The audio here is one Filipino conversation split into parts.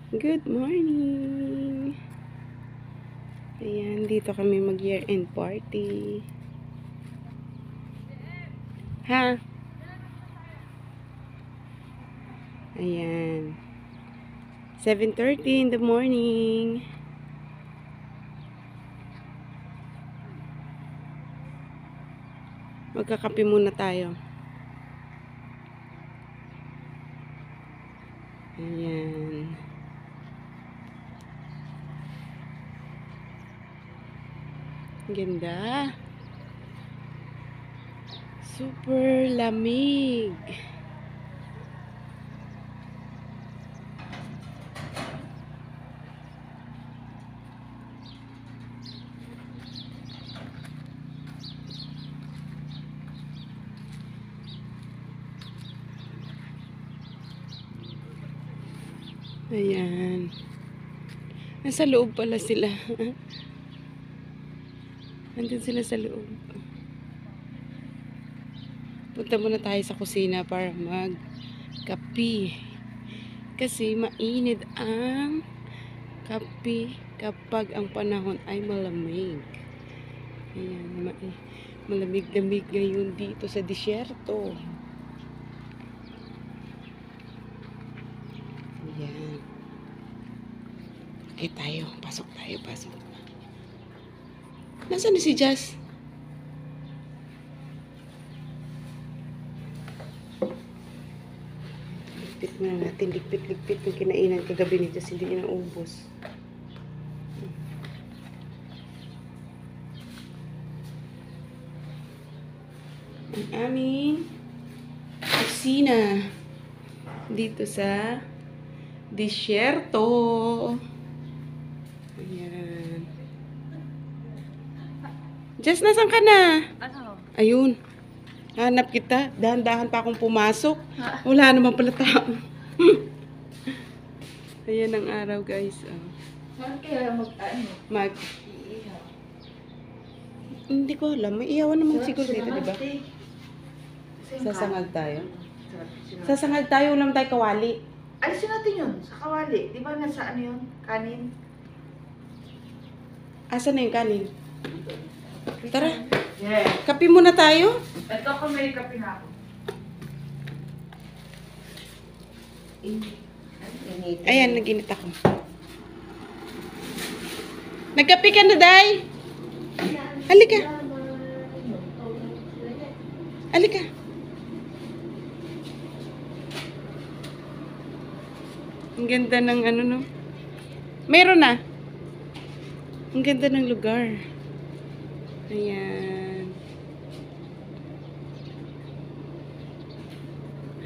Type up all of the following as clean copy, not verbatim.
Good morning! Ayan, dito kami mag-year-end party. Ha? Ayan. 7:30 in the morning. Magkakape muna tayo. Ayan. Ganda. Super lamig. Ayan. Nasa loob pala sila. Nandun sila sa loob. Punta muna tayo sa kusina para mag-kape. Kasi mainit ang kape kapag ang panahon ay malamig. Ayan, malamig-lamig ngayon dito sa disyerto. Ayan. Okay tayo. Pasok tayo. Pasok. Nasaan na si Jazz? Ligpit muna natin. Ligpit yung kinainan kagabi ni Jazz. Hindi niya naubos. Ang aming kusina dito sa disyerto. Ayan. Jess, nasan ka na? Ano? Ayun. Hanap kita. Dahan-dahan pa akong pumasok. Wala naman pala tao. Ayan ang araw, guys. Saan kaya Hindi ko alam. May iyawan naman siguro dito, di ba? Sasangag tayo. Sasangag tayo. Ulam tayo kawali. Alisin natin yun sa kawali. Di ba nasa ano yun? Kanin? Asan na yung kanin? Tara. Yeah. Kape muna tayo. Ito ako may kape na ako. Ayan, nag-init ako. Nagkape ka na, Day? Halika. Halika. Ang ganda ng ano, no? Meron na. Ang ganda ng lugar. Ayan.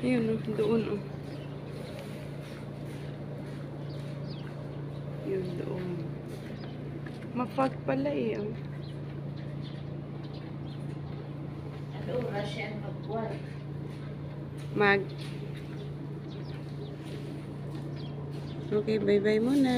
Ayun, no? Doon, oh. Yun, doon. Mapag pala, eh, oh. Ano, Russian magbuwan. Okay, bye-bye muna.